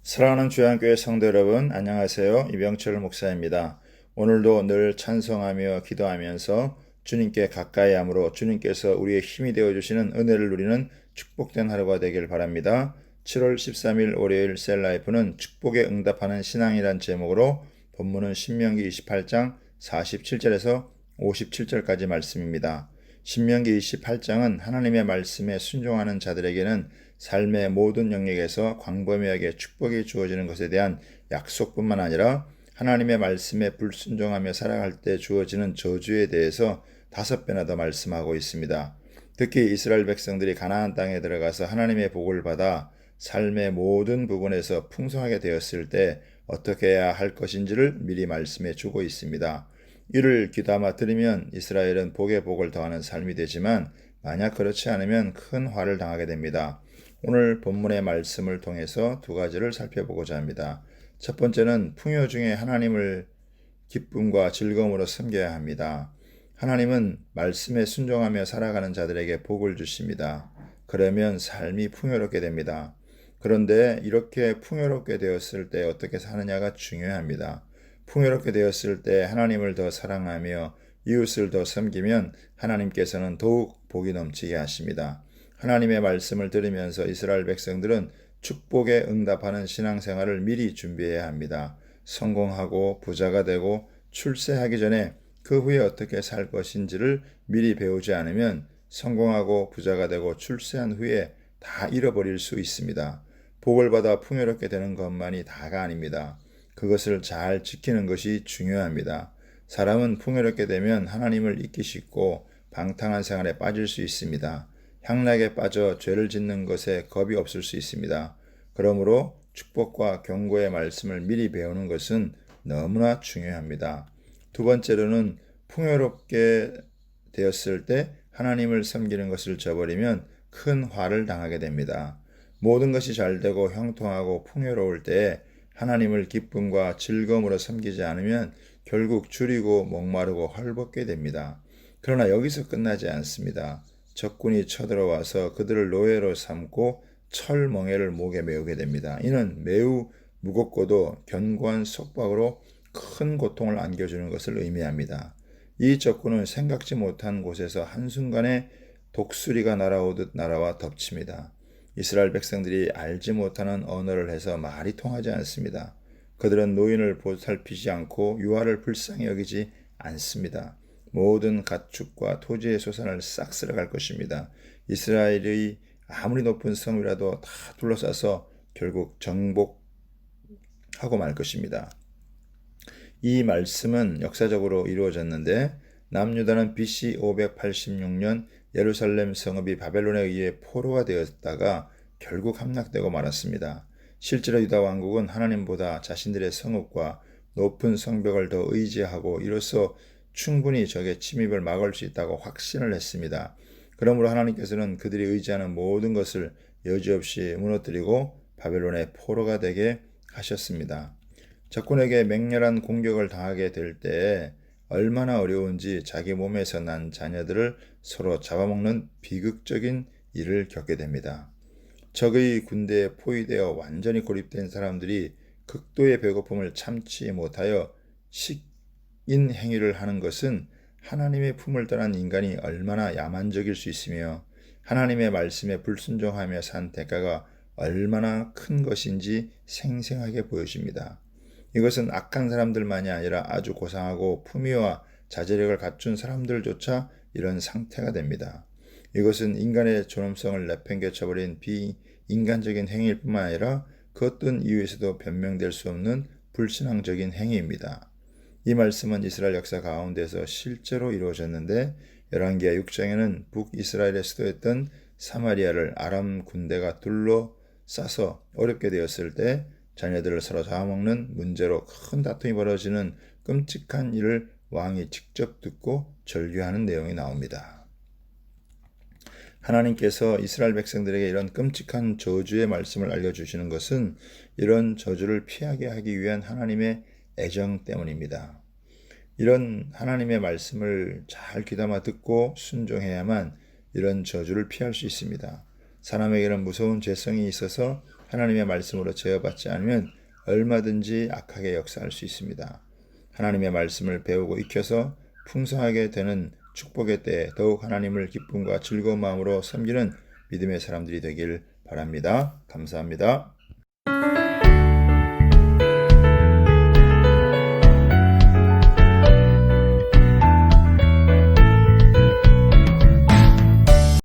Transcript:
사랑하는 주양교회 성도 여러분, 안녕하세요. 이병철 목사입니다. 오늘도 늘 찬송하며 기도하면서 주님께 가까이 함으로 주님께서 우리의 힘이 되어주시는 은혜를 누리는 축복된 하루가 되길 바랍니다. 7월 13일 월요일 셀라이프는 축복에 응답하는 신앙이란 제목으로 본문은 신명기 28장 47절에서 57절까지 말씀입니다. 신명기 28장은 하나님의 말씀에 순종하는 자들에게는 삶의 모든 영역에서 광범위하게 축복이 주어지는 것에 대한 약속뿐만 아니라 하나님의 말씀에 불순종하며 살아갈 때 주어지는 저주에 대해서 5배나 더 말씀하고 있습니다. 특히 이스라엘 백성들이 가나안 땅에 들어가서 하나님의 복을 받아 삶의 모든 부분에서 풍성하게 되었을 때 어떻게 해야 할 것인지를 미리 말씀해 주고 있습니다. 이를 귀담아 들으면 이스라엘은 복에 복을 더하는 삶이 되지만 만약 그렇지 않으면 큰 화를 당하게 됩니다. 오늘 본문의 말씀을 통해서 2가지를 살펴보고자 합니다. 첫 번째는 풍요 중에 하나님을 기쁨과 즐거움으로 섬겨야 합니다. 하나님은 말씀에 순종하며 살아가는 자들에게 복을 주십니다. 그러면 삶이 풍요롭게 됩니다. 그런데 이렇게 풍요롭게 되었을 때 어떻게 사느냐가 중요합니다. 풍요롭게 되었을 때 하나님을 더 사랑하며 이웃을 더 섬기면 하나님께서는 더욱 복이 넘치게 하십니다. 하나님의 말씀을 들으면서 이스라엘 백성들은 축복에 응답하는 신앙생활을 미리 준비해야 합니다. 성공하고 부자가 되고 출세하기 전에 그 후에 어떻게 살 것인지를 미리 배우지 않으면 성공하고 부자가 되고 출세한 후에 다 잃어버릴 수 있습니다. 복을 받아 풍요롭게 되는 것만이 다가 아닙니다. 그것을 잘 지키는 것이 중요합니다. 사람은 풍요롭게 되면 하나님을 잊기 쉽고 방탕한 생활에 빠질 수 있습니다. 향락에 빠져 죄를 짓는 것에 겁이 없을 수 있습니다. 그러므로 축복과 경고의 말씀을 미리 배우는 것은 너무나 중요합니다. 2번째로는 풍요롭게 되었을 때 하나님을 섬기는 것을 저버리면 큰 화를 당하게 됩니다. 모든 것이 잘되고 형통하고 풍요로울 때에 하나님을 기쁨과 즐거움으로 섬기지 않으면 결국 줄이고 목마르고 헐벗게 됩니다. 그러나 여기서 끝나지 않습니다. 적군이 쳐들어와서 그들을 노예로 삼고 철멍에를 목에 메우게 됩니다. 이는 매우 무겁고도 견고한 속박으로 큰 고통을 안겨주는 것을 의미합니다. 이 적군은 생각지 못한 곳에서 한순간에 독수리가 날아오듯 날아와 덮칩니다. 이스라엘 백성들이 알지 못하는 언어를 해서 말이 통하지 않습니다. 그들은 노인을 보살피지 않고 유아를 불쌍히 여기지 않습니다. 모든 가축과 토지의 소산을 싹 쓸어갈 것입니다. 이스라엘의 아무리 높은 성이라도 다 둘러싸서 결국 정복하고 말 것입니다. 이 말씀은 역사적으로 이루어졌는데 남유다는 BC 586년 예루살렘 성읍이 바벨론에 의해 포로가 되었다가 결국 함락되고 말았습니다. 실제로 유다 왕국은 하나님보다 자신들의 성읍과 높은 성벽을 더 의지하고 이로써 충분히 적의 침입을 막을 수 있다고 확신을 했습니다. 그러므로 하나님께서는 그들이 의지하는 모든 것을 여지없이 무너뜨리고 바벨론의 포로가 되게 하셨습니다. 적군에게 맹렬한 공격을 당하게 될 때에 얼마나 어려운지 자기 몸에서 난 자녀들을 서로 잡아먹는 비극적인 일을 겪게 됩니다. 적의 군대에 포위되어 완전히 고립된 사람들이 극도의 배고픔을 참지 못하여 식인 행위를 하는 것은 하나님의 품을 떠난 인간이 얼마나 야만적일 수 있으며 하나님의 말씀에 불순종하며 산 대가가 얼마나 큰 것인지 생생하게 보여집니다. 이것은 악한 사람들만이 아니라 아주 고상하고 품위와 자제력을 갖춘 사람들조차 이런 상태가 됩니다. 이것은 인간의 존엄성을 내팽개쳐버린 비인간적인 행위일 뿐만 아니라 그 어떤 이유에서도 변명될 수 없는 불신앙적인 행위입니다. 이 말씀은 이스라엘 역사 가운데서 실제로 이루어졌는데 열왕기하 6장에는 북이스라엘의 수도였던 사마리아를 아람 군대가 둘러싸서 어렵게 되었을 때 자녀들을 서로 잡아먹는 문제로 큰 다툼이 벌어지는 끔찍한 일을 왕이 직접 듣고 절규하는 내용이 나옵니다. 하나님께서 이스라엘 백성들에게 이런 끔찍한 저주의 말씀을 알려주시는 것은 이런 저주를 피하게 하기 위한 하나님의 애정 때문입니다. 이런 하나님의 말씀을 잘 귀담아 듣고 순종해야만 이런 저주를 피할 수 있습니다. 사람에게는 무서운 죄성이 있어서 하나님의 말씀으로 제어받지 않으면 얼마든지 악하게 역사할 수 있습니다. 하나님의 말씀을 배우고 익혀서 풍성하게 되는 축복의 때에 더욱 하나님을 기쁨과 즐거운 마음으로 섬기는 믿음의 사람들이 되길 바랍니다. 감사합니다.